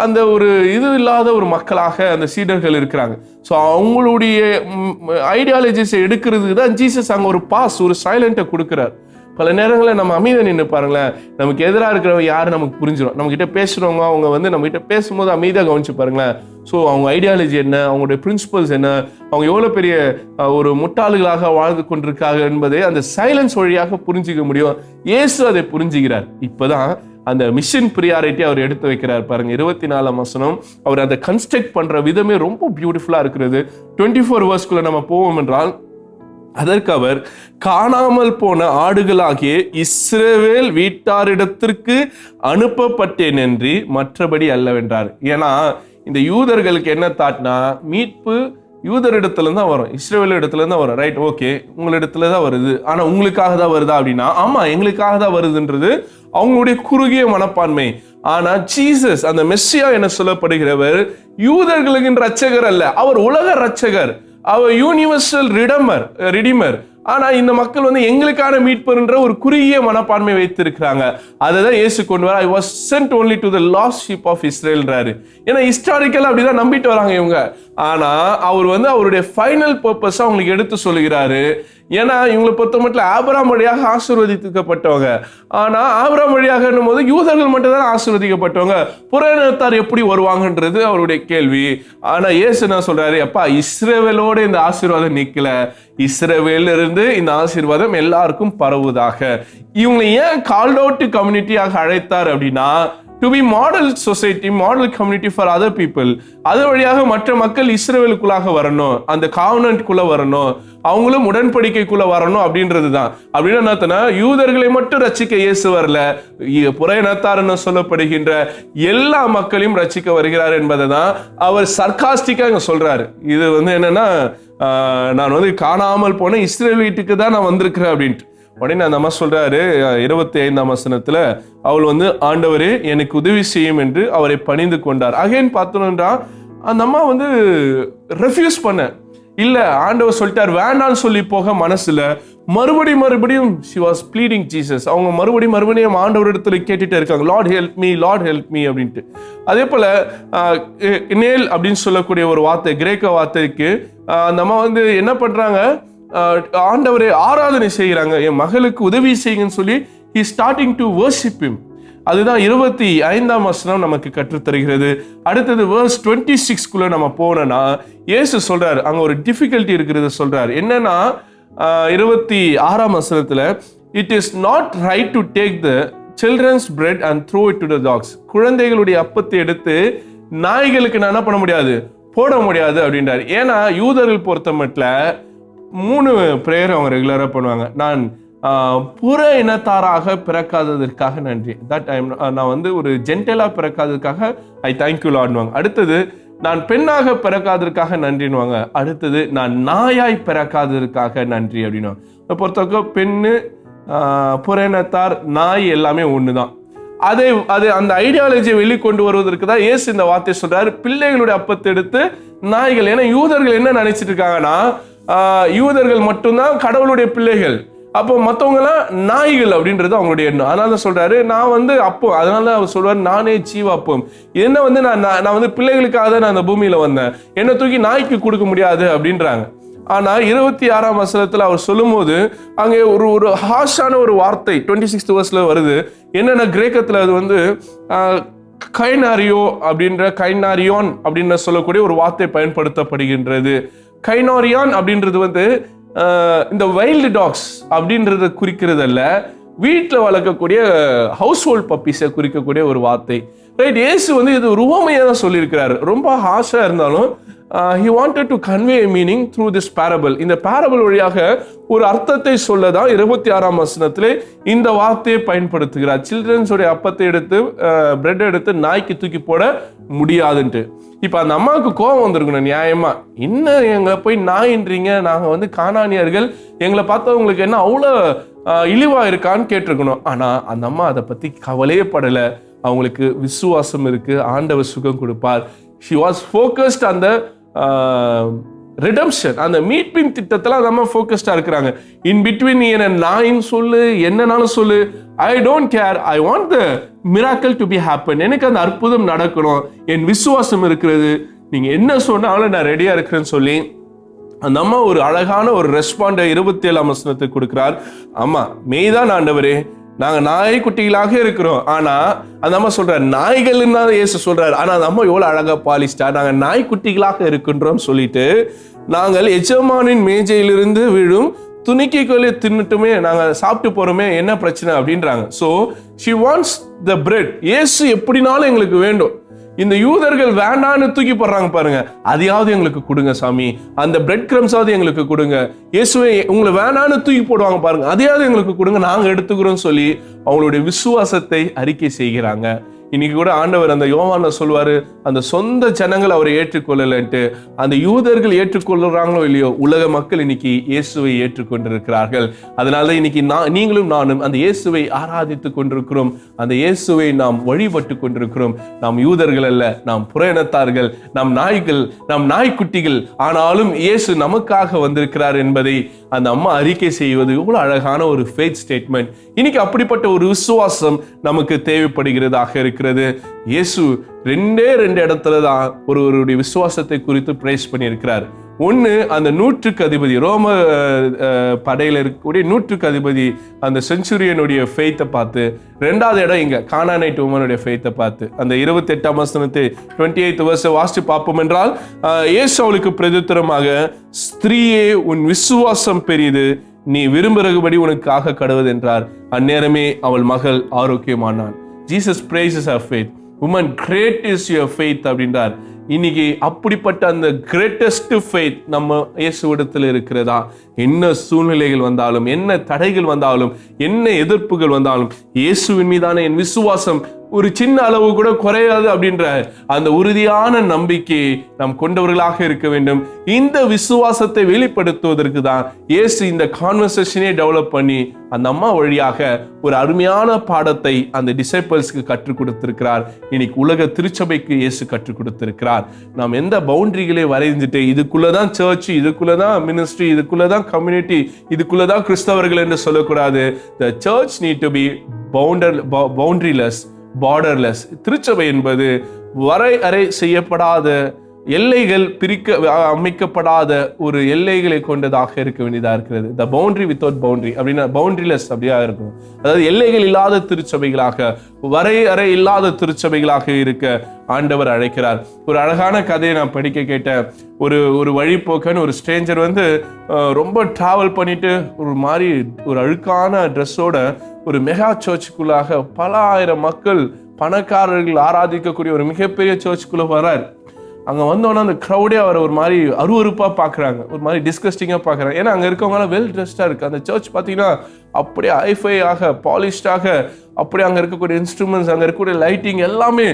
அந்த ஒரு இது இல்லாத ஒரு மக்களாக அந்த சீடர்கள் இருக்கிறாங்க. ஸோ அவங்களுடைய ஐடியாலஜிஸை எடுக்கிறதுக்கு தான் ஜீசஸ் அங்கே ஒரு ஒரு சைலண்ட்டை கொடுக்குறார். பல நேரங்களில் நம்ம அமைதியாக நின்று பாருங்களேன், நமக்கு எதிராக இருக்கிறவங்க யார் நமக்கு புரிஞ்சிடும். நம்மகிட்ட பேசுகிறவங்க அவங்க வந்து நம்மகிட்ட பேசும்போது அமைதியாக கவனிச்சு பாருங்களேன். ஸோ அவங்க ஐடியாலஜி என்ன, அவங்களுடைய பிரின்சிபல்ஸ் என்ன, அவங்க எவ்வளோ பெரிய ஒரு முட்டாள்களாக வாழ்ந்து கொண்டிருக்காங்க என்பதை அந்த சைலன்ஸ் வழியாக புரிஞ்சிக்க முடியும். இயேசு அதை புரிஞ்சுக்கிறார். இப்போதான் அந்த மிஷன் ப்ரியாரிட்டி அவர் எடுத்து வைக்கிறார் பாருங்க. 24 வசனம் அவர் அந்த கன்ஸ்ட்ரக்ட் பண்ற விதமே ரொம்ப பியூட்டிஃபுல்லா இருக்கிறது. 24 verse நம்ம போவோம் என்றால், அதற்கு அவர் காணாமல் போன ஆடுகளாகிய இஸ்ரவேல் வீட்டாரிடத்திற்கு அனுப்பப்பட்டேன் என்று மற்றபடி அல்லவென்றார். ஏன்னா இந்த யூதர்களுக்கு என்ன தாட்னா, மீட்பு யூதரிடத்துல தான் வரும், இஸ்ரவேல் இடத்துல தான் வரும். ரைட், ஓகே, உங்களிடத்துல தான் வருது, ஆனா உங்களுக்காக தான் வருதா அப்படின்னா, ஆமா எங்களுக்காக தான் வருதுன்றது அவங்களுடைய குறுகிய மனப்பான்மை. ஆனா ஜீசஸ் அந்த மெஸ்ஸியா என சொல்லப்படுகிறவர் யூதர்களின் ரட்சகர் அல்ல, அவர் உலக ரட்சகர், அவர் யூனிவர்சல் ரிடீமர். ஆனா இந்த மக்கள் வந்து எங்களுக்கான மீட்பர்ன்ற ஒரு குறுகிய மனப்பான்மை வைத்திருக்கிறாங்க. அதுதான் இயேசு கொண்டு வர, I was sent only to the lost sheep of Israelன்றாரு. ஏன்னா ஹிஸ்டாரிக்கலா அப்படிதான் நம்பிட்டு வராங்க இவங்க. ஆனா அவர் வந்து அவருடைய ஃபைனல் பர்பஸ் அவங்களுக்கு எடுத்து சொல்லுகிறாரு. ஏன்னா இவங்களை பொறுத்த மட்டும் ஆபிரகாம் வழியாக ஆசீர்வதிக்கப்பட்டவங்க. ஆனா ஆபிரகாம் வழியாக போது யூதர்கள் மட்டும் தான் ஆசீர்வதிக்கப்பட்டவங்க, புறநத்தார் எப்படி வருவாங்கன்றது அவருடைய கேள்வி. ஆனா இயேசு என்ன சொல்றாரு, அப்பா இஸ்ரவேலோட இந்த ஆசீர்வாதம் நிக்கல, இஸ்ரவேல்ல இருந்து இந்த ஆசீர்வாதம் எல்லாருக்கும் பரவுவதாக. இவங்களை ஏன் கால்ட் அவுட் கம்யூனிட்டியாக அழைத்தார் அப்படின்னா, to be model society, model community for other people. அது வழியாக மற்ற மக்கள் இஸ்ரவேலுக்குள்ளாக வரணும், அந்த காவனன்ட்குள்ள வரணும், அவங்களும் உடன்படிக்கைக்குள்ள வரணும் அப்படின்றது தான். அப்படின்னு என்னத்தனா, யூதர்களை மட்டும் ரட்சிக்க இயேசு வரல, புற இனத்தார்னு சொல்லப்படுகின்ற எல்லா மக்களையும் ரட்சிக்க வருகிறார் என்பதை தான் அவர் சர்காஸ்டிக்கா இங்க சொல்றாரு. இது வந்து என்னன்னா, நான் வந்து காணாமல் போன இஸ்ரேல் வீட்டுக்கு தான் நான் வந்திருக்கிறேன் அப்படின்ட்டு. உடனே அந்த அம்மா சொல்றாரு 25 வசனத்துல, அவள் வந்து ஆண்டவரே எனக்கு உதவி செய்யும் என்று அவரை பணிந்து கொண்டார். அகைன் பார்த்தோம்னா அந்த அம்மா வந்து ரெஃப்யூஸ் பண்ண இல்ல, ஆண்டவர் சொல்லிட்டார் வேண்டான்னு சொல்லி போக மனசுல மறுபடியும் she was pleading Jesus. அவங்க மறுபடியும் ஆண்டவர் இடத்துல கேட்டுட்டே இருக்காங்க, லார்ட் ஹெல்ப் மீ அப்படின்ட்டு. அதே போல நேல் அப்படின்னு சொல்லக்கூடிய ஒரு வார்த்தை, கிரேக்க வார்த்தைக்கு அந்த அம்மா வந்து என்ன பண்றாங்க, ஆண்டவரை ஆராதனை செய்கிறாங்க, என் மகளுக்கு உதவி செய்யுங்கன்னு சொல்லி he starting to worship him. அதுதான் 25ஆம் வசனம் நமக்கு கற்றுத்தருகிறது. அடுத்தது verse 26 நம்ம போனோம்னா இயேசு சொல்றாரு, அங்க ஒரு டிஃபிகல்ட்டி இருக்கிறது சொல்றாரு. என்னன்னா 26ஆம் வசனத்துல, it is not right to take the children's bread and throw it to the dogs. குழந்தைகளுடைய அப்பத்தை எடுத்து நாய்களுக்கு நான் என்ன பண்ண முடியாது, போட முடியாது அப்படின்றாரு. ஏன்னா யூதர்கள் பொறுத்த மட்டும் 3 பிரேயர் அவங்க ரெகுலரா பண்ணுவாங்க. நான் புற இனத்தாராக பிறக்காததற்காக நன்றி, நான் வந்து ஒரு ஜென்டலா பிறக்காததுக்காக ஐ தேங்க்யூ லார்டுவாங்க. அடுத்தது நான் பெண்ணாக பிறக்காததற்காக நன்றின்னுவாங்க. அடுத்தது நான் நாயாய் பிறக்காததற்காக நன்றி அப்படின்னுவாங்க. பொறுத்தவரைக்கும் பெண்ணு, புற இனத்தார், நாய் எல்லாமே ஒண்ணுதான். அது அந்த ஐடியாலஜியை வெளிக்கொண்டு வருவதற்கு தான் இயேசு இந்த வார்த்தை சொல்றாரு, பிள்ளைகளுடைய அப்பத்தை எடுத்து நாய்கள். ஏன்னா யூதர்கள் என்ன நினைச்சிட்டு இருக்காங்கன்னா, யூதர்கள் மட்டும்தான் கடவுளுடைய பிள்ளைகள், அப்போ மற்றவங்க எல்லாம் நாய்கள் அப்படின்றது அவங்களுடைய எண்ணம். அதனால தான் சொல்றாரு, நான் வந்து அப்போ, அதனால அவர் சொல்றாரு, நானே ஜீவாப்பம். என்ன வந்து நான் வந்து பிள்ளைகளுக்காக தான் நான் அந்த பூமியில வந்தேன், என்னை தூக்கி நாய்க்கு கொடுக்க முடியாது அப்படின்றாங்க. ஆனா 26ஆம் வசனத்துல அவர் சொல்லும் போது அங்கே ஒரு ஹாஷான ஒரு வார்த்தை 26th verseல வருது. என்னென்ன கிரேக்கத்துல அது வந்து கைனாரியோன் அப்படின்ற சொல்லக்கூடிய ஒரு வார்த்தை பயன்படுத்தப்படுகின்றது. கைனாரியான் அப்படின்றது வந்து இந்த வைல்டு டாக்ஸ் அப்படின்றத குறிக்கிறது அல்ல, வீட்டில் வளர்க்கக்கூடிய ஹவுஸ் ஹோல்ட் பப்பீஸை குறிக்கக்கூடிய ஒரு வார்த்தை. ரைட், இயேசு வந்து இது ஒரு உவமையாக தான் சொல்லியிருக்கிறாரு. ரொம்ப ஹாஷா இருந்தாலும் he wanted to convey a meaning through this parable. இந்த parable வழியாக ஒரு அர்த்தத்தை சொல்லதான் 26ஆம் வசனத்திலே இந்த வார்த்தையை பயன்படுத்துகிறார். சில்ட்ரன்ஸ் உடைய அப்பத்தை எடுத்து பிரெட் எடுத்து நாய்க்கு தூக்கி போட முடியாதுன்ட்டு. இப்ப அந்த அம்மாவுக்கு கோபம் வந்திருக்கணும் நியாயமா, என்ன எங்களை போய் நாயின்றீங்க, நாங்க வந்து கானானியர்கள், எங்களை பார்த்தா உங்களுக்கு என்ன அவ்வளோ இழிவா இருக்கான்னு கேட்டிருக்கணும். ஆனா அந்த அம்மா அதை பத்தி கவலையே படலை. அவங்களுக்கு விசுவாசம் இருக்கு, ஆண்டவர் சுகம் கொடுப்பார். she was focused on the redemption, அந்த மீட்பின் திட்டத்துல நம்ம ஃபோக்கஸ்டா இருக்கிறாங்க. இன் பிட்வீன் நீ என்ன நாயின்னு சொல்லு, என்னன்னாலும் சொல்லு, I don't care, I want the miracle to be happen. எனக்கு அந்த அற்புதம் நடக்கணும், என் விசுவாசம் இருக்கிறது, நீங்க என்ன சொன்னாலும் நான் ரெடியா இருக்கிறேன்னு சொல்லி அந்த அம்மா ஒரு அழகான ஒரு ரெஸ்பாண்ட 27ஆம் வசனத்துக்கு கொடுக்கிறார். ஆமா, மெய்தான் ஆண்டவரே, நாங்க நாய்க்குட்டிகளாக இருக்கிறோம். ஆனா அந்த அம்மா சொல்றாரு, நாய்கள் தான் இயேசு சொல்றாரு. ஆனா அந்த அம்மா எவ்வளவு அழகா பாலிஸ்டா, நாங்க நாய்க்குட்டிகளாக இருக்கின்றோம் சொல்லிட்டு, நாங்கள் எஜமானின் மேஜையிலிருந்து விழும் துணிக்கைகளை தின்னுட்டுமே நாங்க சாப்பிட்டு போறோமே, என்ன பிரச்சனை அப்படின்றாங்க. So she wants the bread. இயேசு எப்படினாலும் எங்களுக்கு வேண்டும். இந்த யூதர்கள் வேண்டான்னு தூக்கி போடுறாங்க பாருங்க, அதையாவது எங்களுக்கு கொடுங்க சாமி, அந்த பிரெட் கிரம்ஸாவது எங்களுக்கு கொடுங்க. இயேசுவே உங்களை வேண்டான்னு தூக்கி போடுவாங்க பாருங்க, அதையாவது எங்களுக்கு கொடுங்க, நாங்க எடுத்துக்கிறோம் சொல்லி அவங்களுடைய விசுவாசத்தை அறிக்கை செய்கிறாங்க. இன்னைக்கு கூட ஆண்டவர் அந்த யோவான சொல்வாரு, அந்த சொந்த ஜனங்கள் அவரை ஏற்றுக்கொள்ளலன்ட்டு. அந்த யூதர்கள் ஏற்றுக்கொள்றாங்களோ இல்லையோ, உலக மக்கள் இன்னைக்கு இயேசுவை ஏற்றுக்கொண்டிருக்கிறார்கள். அதனால இன்னைக்கு நீங்களும் நானும் அந்த இயேசுவை ஆராதித்துக் கொண்டிருக்கிறோம், அந்த இயேசுவை நாம் வழிபட்டு கொண்டிருக்கிறோம். நாம் யூதர்கள் அல்ல, நாம் புற இனத்தார்கள், நாம் நாய்கள், நாம் நாய்க்குட்டிகள், ஆனாலும் இயேசு நமக்காக வந்திருக்கிறார் என்பதை அந்த அம்மா அறிக்கை செய்வது எவ்வளவு அழகான ஒரு ஃபெய்த் ஸ்டேட்மெண்ட். இன்னைக்கு அப்படிப்பட்ட ஒரு விசுவாசம் நமக்கு தேவைப்படுகிறதாக இருக்கிறது. இயேசு 2 இடத்துல தான் ஒருவருடைய விசுவாசத்தை குறித்து பிரைஸ் பண்ணியிருக்கிறார். ஒன்னு, அந்த 100க்கு அதிபதி, ரோம படையில இருக்கக்கூடிய 100க்கு அதிபதி அந்த செஞ்சுரியனுடைய ஃபெய்த்தை பார்த்து. 2வது இடம் இங்க கானானைட் உமனுடைய ஃபெய்த்தை பார்த்து. அந்த 28ஆம் வசனத்தை 28th verse வாசித்து பார்ப்போம் என்றால், இயேசு அவளுக்கு பிரதித்திரமாக, ஸ்திரீயே உன் விசுவாசம் பெரிது, நீ விரும்புகிறபடி உனக்காக கடவுது என்றார். அந்நேரமே அவள் மகள் ஆரோக்கியமானான். Jesus praises her faith. Woman, great is your faith அப்படின்றார். இன்னைக்கு அப்படிப்பட்ட அந்த கிரேட்டஸ்ட் ஃபெய்த் நம்ம இயேசுவிடத்தில் இருக்கிறதா? என்ன சூழ்நிலைகள் வந்தாலும், என்ன தடைகள் வந்தாலும், என்ன எதிர்ப்புகள் வந்தாலும், இயேசுவின் மீதான என் விசுவாசம் ஒரு சின்ன அளவு கூட குறையாது அப்படின்ற அந்த உறுதியான நம்பிக்கையை நாம் கொண்டவர்களாக இருக்க வேண்டும். இந்த விசுவாசத்தை வெளிப்படுத்துவதற்கு தான் இயேசு இந்த கான்வர்சேஷனே டெவலப் பண்ணி அந்த அம்மா வழியாக ஒரு அருமையான பாடத்தை அந்த டிசைபிள்ஸ்க்கு கற்றுக் கொடுத்திருக்கிறார். இன்னைக்கு உலக திருச்சபைக்கு இயேசு கற்றுக் கொடுத்திருக்கிறார். நாம் எந்த பவுண்டரிகளை வரைஞ்சிட்டு இதுக்குள்ளதான் சர்ச், இதுக்குள்ளதான் மினிஸ்ட்ரி, இதுக்குள்ளதான் கம்யூனிட்டி, இதுக்குள்ளதான் கிறிஸ்தவர்கள் என்று சொல்லக்கூடாது. The church need to be boundaryless, borderless. திருச்சபை என்பது வரையறை செய்யப்படாத எல்லைகள் அமைக்கப்படாத ஒரு எல்லைகளை கொண்டதாக இருக்க வேண்டியதாக இருக்கிறது. த பவுண்டரி வித்தவுட் பவுண்டரி அப்படின்னா பவுண்டரிலெஸ் அப்படியா இருக்கும். அதாவது எல்லைகள் இல்லாத திருச்சபைகளாக, வரையறை இல்லாத திருச்சபைகளாக இருக்க ஆண்டவர் அழைக்கிறார். ஒரு அழகான கதையை நான் படிக்க கேட்டேன். ஒரு வழிபோக்கன், ஒரு ஸ்ட்ரேஞ்சர் ரொம்ப டிராவல் பண்ணிட்டு ஒரு அழுக்கான ட்ரெஸ்ஸோட ஒரு மெகா சர்ச்சுக்குள்ளாக பல ஆயிரம் மக்கள், பணக்காரர்கள் ஆராதிக்கக்கூடிய ஒரு மிகப்பெரிய சர்ச்சுக்குள்ள வர்றார். அங்கே வந்தோன்னா அந்த க்ரௌடே அவரை ஒரு மாதிரி அருவருப்பாக பார்க்குறாங்க, ஒரு மாதிரி டிஸ்கஸ்டிங்காக பார்க்குறாங்க. ஏன்னா அங்கே இருக்கவங்களாம் வெல் ட்ரெஸ்டாக இருக்குது. அந்த சர்ச் பார்த்தீங்கன்னா அப்படியே ஹைஃபையாக, பாலிஷ்டாக, அப்படியே அங்கே இருக்கக்கூடிய இன்ஸ்ட்ருமெண்ட்ஸ், அங்கே இருக்கக்கூடிய லைட்டிங் எல்லாமே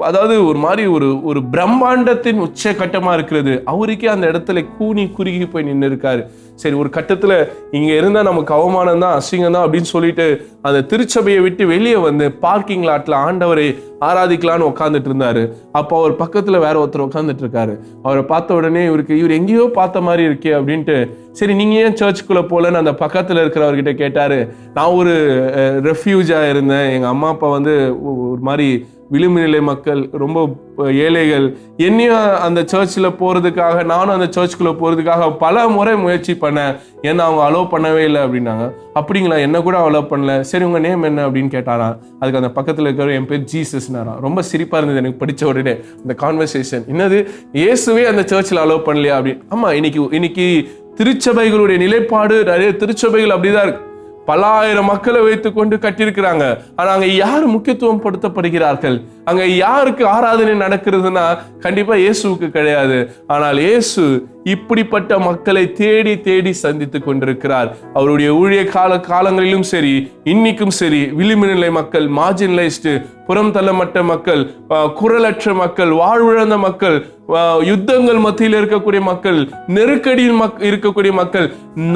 அதாவது ஒரு மாதிரி ஒரு பிரம்மாண்டத்தின் உச்சகட்டமாக இருக்கிறது. அவருக்கே அந்த இடத்துல கூனி குறுகி போய் நின்று இருக்காரு. சரி, ஒரு கட்டத்தில் இங்கே இருந்தால் நமக்கு அவமானம் தான், அசிங்கம் தான் அப்படின்னு சொல்லிட்டு அந்த திருச்சபையை விட்டு வெளியே பார்க்கிங் லாட்டில் ஆண்டவரை ஆராதிக்கலான்னு உட்காந்துட்டு இருந்தாரு. அப்போ அவர் பக்கத்தில் வேற ஒருத்தர் உட்காந்துட்டு இருக்காரு. அவரை பார்த்த உடனே இவர் எங்கேயோ பார்த்த மாதிரி இருக்கே அப்படின்ட்டு, சரி நீங்க ஏன் சர்ச்சுக்குள்ள போலன்னு அந்த பக்கத்தில் இருக்கிறவர்கிட்ட கேட்டாரு. நான் ஒரு ரெஃப்யூஜா இருந்தேன். எங்க அம்மா அப்பா ஒரு மாதிரி விளிம்பு நிலை மக்கள், ரொம்ப ஏழைகள். என்னையும் அந்த சர்ச்சில் போகிறதுக்காக, நானும் அந்த சர்ச்சுக்குள்ளே போகிறதுக்காக பல முறை முயற்சி பண்ணேன். ஏன்னா அவங்க அலோவ் பண்ணவே இல்லை அப்படின்னாங்க. அப்படிங்களா, என்ன கூட அலோவ் பண்ணல. சரி உங்கள் நேம் என்ன அப்படின்னு கேட்டாராம். அதுக்கு அந்த பக்கத்தில் இருக்கிற என் பேர் ஜீசஸ்னாராம். ரொம்ப சிரிப்பாக இருந்தது எனக்கு படித்த உடனே அந்த கான்வர்சேஷன். என்னது, இயேசுவே அந்த சர்ச்சில் அலோவ் பண்ணலையா அப்படின்னு. ஆமாம், இன்னைக்கு திருச்சபைகளுடைய நிலைப்பாடு, நிறைய திருச்சபைகள் அப்படிதான் இருக்கு. பல ஆயிரம் மக்களை வைத்து கொண்டு கட்டியிருக்கிறாங்க. ஆனா அங்க யார் முக்கியத்துவம் படுத்தப்படுகிறார்கள்? அங்க யாருக்கு ஆராதனை நடக்கிறதுனா கண்டிப்பா இயேசுவுக்கு கிடையாது. ஆனால் இயேசு இப்படிப்பட்ட மக்களை தேடி தேடி சந்தித்து கொண்டிருக்கிறார். அவருடைய ஊழிய காலங்களிலும் சரி, இன்னைக்கும் சரி, விளிம்பு நிலை மக்கள், மார்ஜினலைஸ்டு, புறம் தள்ளப்பட்ட மக்கள், குரலற்ற மக்கள், வாழ்விழந்த மக்கள், யுத்தங்கள் மத்தியில் இருக்கக்கூடிய மக்கள், நெருக்கடியில் இருக்கக்கூடிய மக்கள்,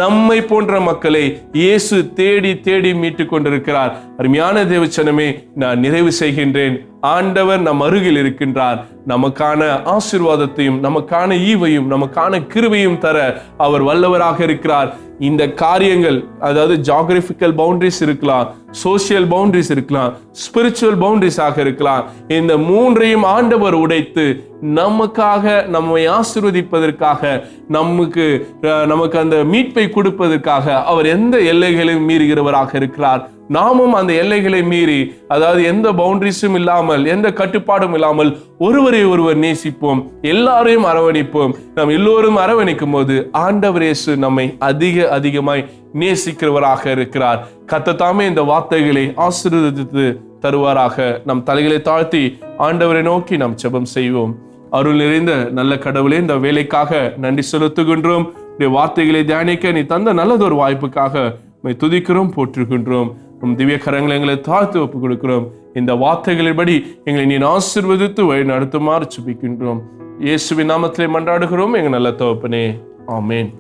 நம்மை போன்ற மக்களை இயேசு தேடி தேடி மீட்டு கொண்டிருக்கிறார். அருமையான தேவச்சனமே, நான் நிறைவு செய்கின்றேன். ஆண்டவர் நம் அருகில் இருக்கின்றார். நமக்கான ஆசீர்வாதத்தையும், நமக்கான ஈவையும், நமக்கான கிருபையும் தர அவர் வல்லவராக இருக்கிறார். இந்த காரியங்கள், அதாவது ஜியோகிராபிக்கல் பவுண்டரிஸ் இருக்கலாம், சோசியல் பவுண்டரிஸ் இருக்கலாம், ஸ்பிரிச்சுவல் பவுண்டரிஸ் ஆக இருக்கலாம். இந்த மூன்றையும் ஆண்டவர் உடைத்து நமக்காக, நம்மை ஆசீர்வதிப்பதற்காக, நமக்கு அந்த மீட்பை கொடுப்பதற்காக அவர் எந்த எல்லைகளையும் மீறுகிறவராக இருக்கிறார். நாமும் அந்த எல்லைகளை மீறி, அதாவது எந்த பவுண்டரிஸும் இல்லாமல், எந்த கட்டுப்பாடும் இல்லாமல் ஒருவரை ஒருவர் நேசிப்போம், எல்லாரையும் அரவணைப்போம். நாம் எல்லோரும் அரவணைக்கும் போது ஆண்டவர் இயேசு நம்மை அதிகமாய் நேசிக்கிறவராக இருக்கிறார். கர்த்தர் இந்த வார்த்தைகளை ஆசீர்வதித்து தருவாராக. நம் தலைகளை தாழ்த்தி ஆண்டவரை நோக்கி நாம் ஜெபம் செய்வோம். அருள் நிறைந்த நல்ல கடவுளே, இந்த வேலைக்காக நன்றி செலுத்துகின்றோம். வார்த்தைகளை தியானிக்க நீ தந்த நல்லதொரு வாய்ப்புக்காக துதிக்கிறோம், போற்றுகின்றோம். திவ்ய கரங்களை எங்களை தாழ்த்து ஒப்புக் கொடுக்கிறோம். இந்த வார்த்தைகளின்படி எங்களை நீ ஆசீர்வதித்து வழி நடத்துமாறு ஜெபிக்கின்றோம். இயேசுவின் நாமத்திலே மன்றாடுகிறோம் எங்கள் நல்ல தகப்பனே, ஆமேன்.